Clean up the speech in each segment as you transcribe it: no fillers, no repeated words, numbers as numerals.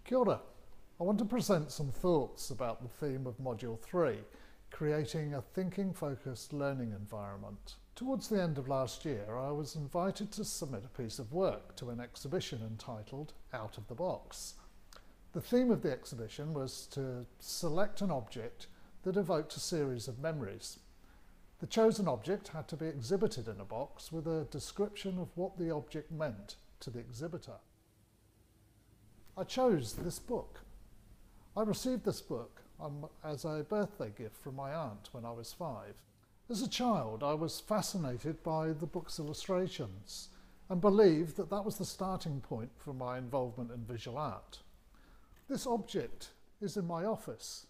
Kia ora. I want to present some thoughts about the theme of Module 3, creating a thinking-focused learning environment. Towards the end of last year, I was invited to submit a piece of work to an exhibition entitled Out of the Box. The theme of the exhibition was to select an object that evoked a series of memories. The chosen object had to be exhibited in a box with a description of what the object meant to the exhibitor. I chose this book. I received this book as a birthday gift from my aunt when I was 5. As a child, I was fascinated by the book's illustrations and believed that that was the starting point for my involvement in visual art. This object is in my office,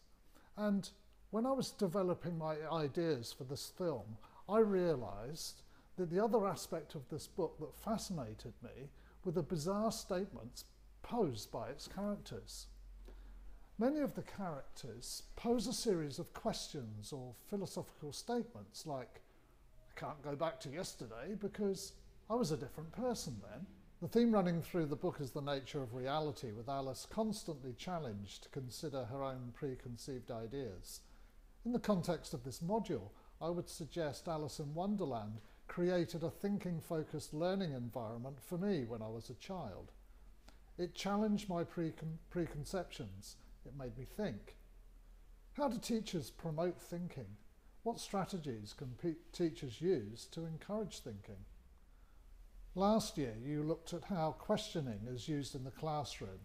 and when I was developing my ideas for this film, I realised that the other aspect of this book that fascinated me were the bizarre statements posed by its characters. Many of the characters pose a series of questions or philosophical statements like, I can't go back to yesterday because I was a different person then. The theme running through the book is the nature of reality, with Alice constantly challenged to consider her own preconceived ideas. In the context of this module, I would suggest Alice in Wonderland created a thinking-focused learning environment for me when I was a child. It challenged my preconceptions. It made me think. How do teachers promote thinking? What strategies can teachers use to encourage thinking? Last year, you looked at how questioning is used in the classroom,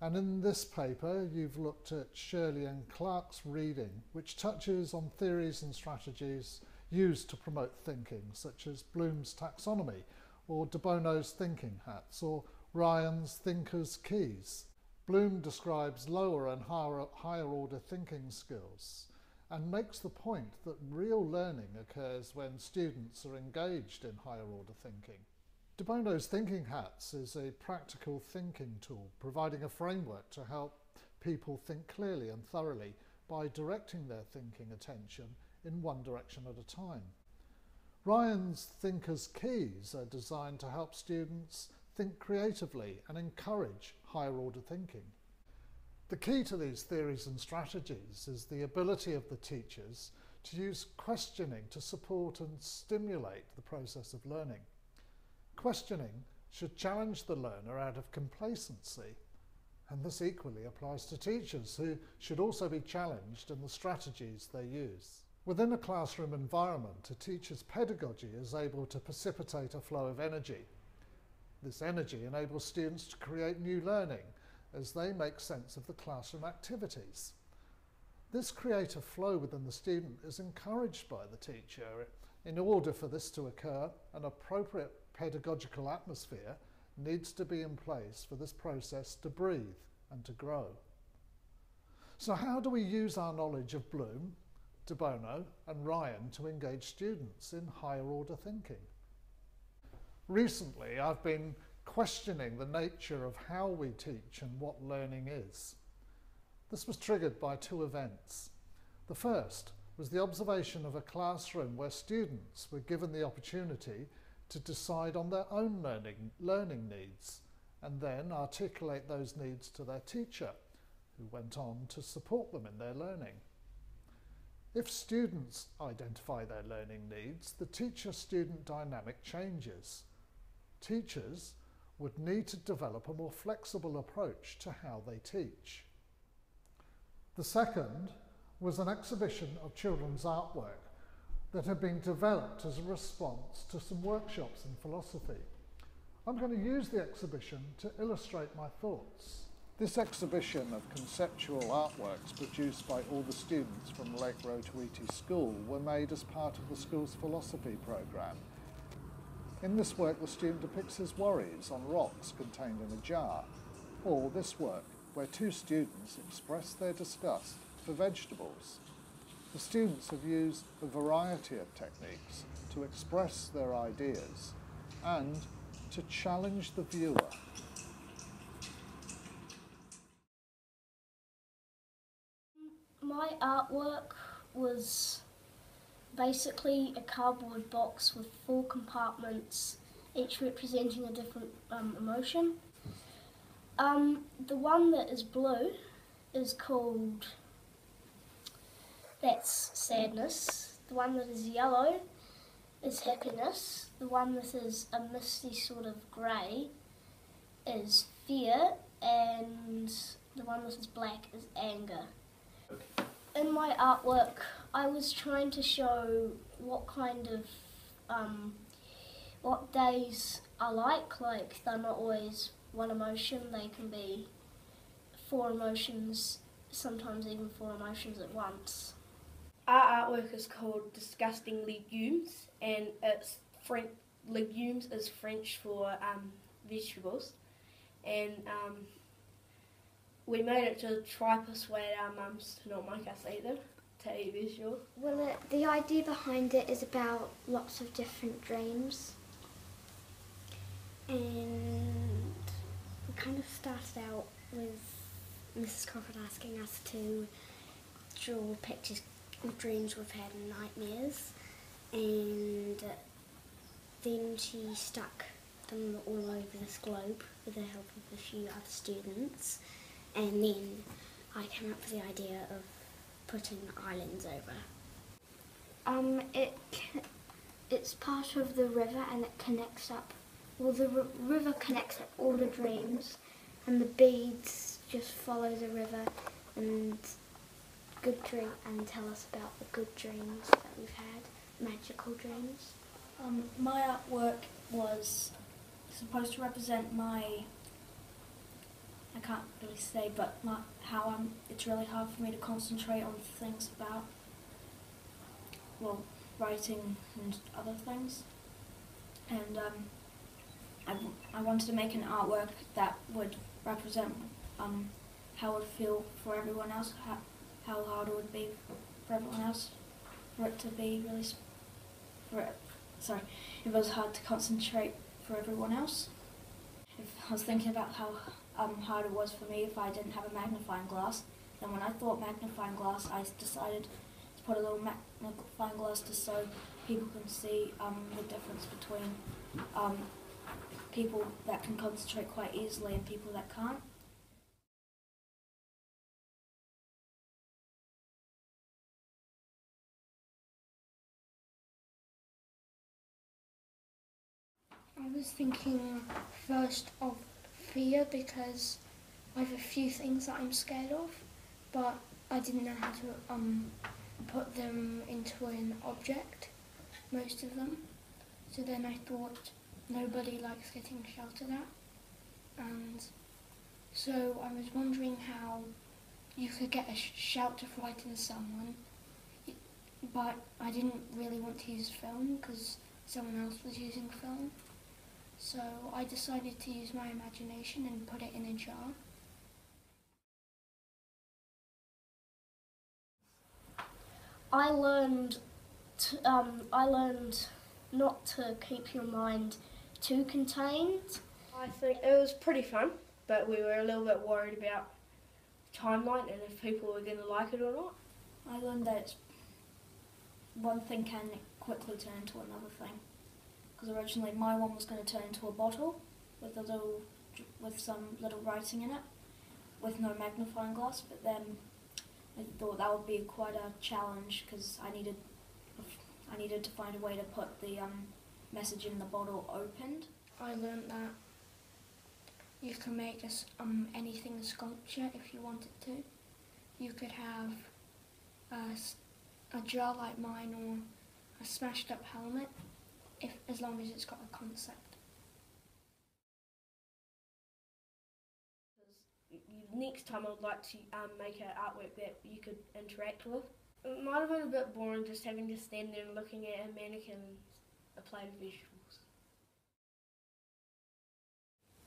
and in this paper, you've looked at Shirley and Clark's reading, which touches on theories and strategies used to promote thinking, such as Bloom's taxonomy, or De Bono's thinking hats, or Ryan's thinker's keys. Bloom describes lower and higher order thinking skills and makes the point that real learning occurs when students are engaged in higher order thinking. De Bono's thinking hats is a practical thinking tool, providing a framework to help people think clearly and thoroughly by directing their thinking attention in one direction at a time. Ryan's thinker's keys are designed to help students think creatively and encourage higher order thinking. The key to these theories and strategies is the ability of the teachers to use questioning to support and stimulate the process of learning. Questioning should challenge the learner out of complacency, and this equally applies to teachers, who should also be challenged in the strategies they use. Within a classroom environment, a teacher's pedagogy is able to precipitate a flow of energy. This energy enables students to create new learning as they make sense of the classroom activities. This creative flow within the student is encouraged by the teacher. In order for this to occur, an appropriate pedagogical atmosphere needs to be in place for this process to breathe and to grow. So how do we use our knowledge of Bloom, De Bono and Ryan to engage students in higher order thinking? Recently, I've been questioning the nature of how we teach and what learning is. This was triggered by two events. The first was the observation of a classroom where students were given the opportunity to decide on their own learning needs and then articulate those needs to their teacher, who went on to support them in their learning. If students identify their learning needs, the teacher-student dynamic changes. Teachers would need to develop a more flexible approach to how they teach. The second was an exhibition of children's artwork that had been developed as a response to some workshops in philosophy. I'm going to use the exhibition to illustrate my thoughts. This exhibition of conceptual artworks produced by all the students from Lake Rotoiti School were made as part of the school's philosophy programme. In this work, the student depicts his worries on rocks contained in a jar, or this work, where two students express their disgust for vegetables. The students have used a variety of techniques to express their ideas and to challenge the viewer. My artwork was basically a cardboard box with 4 compartments, each representing a different emotion. The one that is blue is called, that's sadness. The one that is yellow is happiness. The one that is a misty sort of grey is fear, and the one that is black is anger. In my artwork, I was trying to show what kind of, what days are like they're not always one emotion, they can be 4 emotions, sometimes even 4 emotions at once. Our artwork is called Disgusting Legumes, and it's legumes is French for vegetables, and we made it to try persuade our mums to not make us eat them, to eat vegetables. Well, the idea behind it is about lots of different dreams, and we kind of started out with Mrs. Crawford asking us to draw pictures of dreams we've had and nightmares, and then she stuck them all over this globe with the help of a few other students, and then I came up with the idea of putting islands over. It's part of the river, and it connects up. Well, the river connects up all the dreams, and the beads just follow the river and tell us about the good dreams that we've had, magical dreams. My artwork was supposed to represent I can't really say, but how it's really hard for me to concentrate on things about, well, writing and other things. And I wanted to make an artwork that would represent how it would feel for everyone else, how hard it would be for everyone else, for it to be really, if it was hard to concentrate for everyone else. If I was thinking about how hard it was for me if I didn't have a magnifying glass, then when I thought magnifying glass, I decided to put a little magnifying glass just so people can see the difference between people that can concentrate quite easily and people that can't. I was thinking first of fear, because I have a few things that I'm scared of, but I didn't know how to put them into an object, most of them. So then I thought nobody likes getting shouted at, and so I was wondering how you could get a shout to frighten someone, but I didn't really want to use film because someone else was using film. So I decided to use my imagination and put it in a jar. I learned not to keep your mind too contained. I think it was pretty fun, but we were a little bit worried about timeline and if people were going to like it or not. I learned that one thing can quickly turn into another thing. Because originally my one was going to turn into a bottle with some little writing in it, with no magnifying glass. But then I thought that would be quite a challenge because I needed to find a way to put the message in the bottle opened. I learned that you can make anything a sculpture if you wanted to. You could have a jar like mine or a smashed up helmet, as long as it's got a concept. Next time I would like to make an artwork that you could interact with. It might have been a bit boring just having to stand there and looking at a mannequin, a plate of vegetables.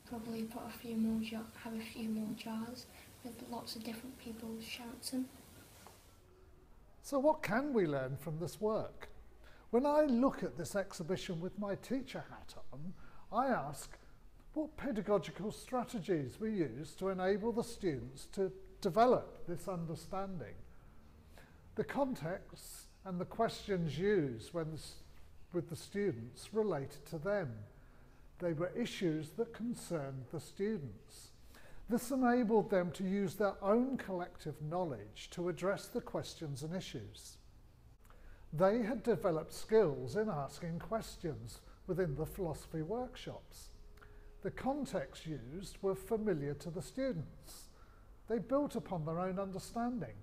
Probably put have a few more jars with lots of different people's shouts in. So what can we learn from this work? When I look at this exhibition with my teacher hat on, I ask what pedagogical strategies we use to enable the students to develop this understanding. The contexts and the questions used with the students related to them. They were issues that concerned the students. This enabled them to use their own collective knowledge to address the questions and issues. They had developed skills in asking questions within the philosophy workshops. The contexts used were familiar to the students. They built upon their own understanding.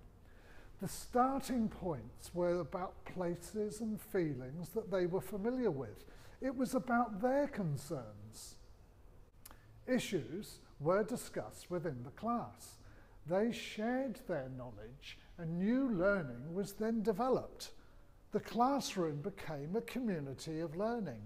The starting points were about places and feelings that they were familiar with. It was about their concerns. Issues were discussed within the class. They shared their knowledge and new learning was then developed. The classroom became a community of learning.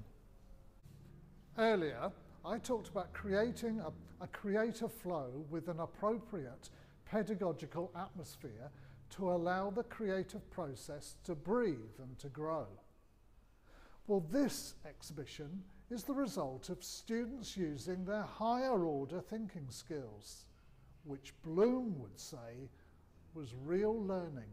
Earlier, I talked about creating a creative flow with an appropriate pedagogical atmosphere to allow the creative process to breathe and to grow. Well, this exhibition is the result of students using their higher order thinking skills, which Bloom would say was real learning.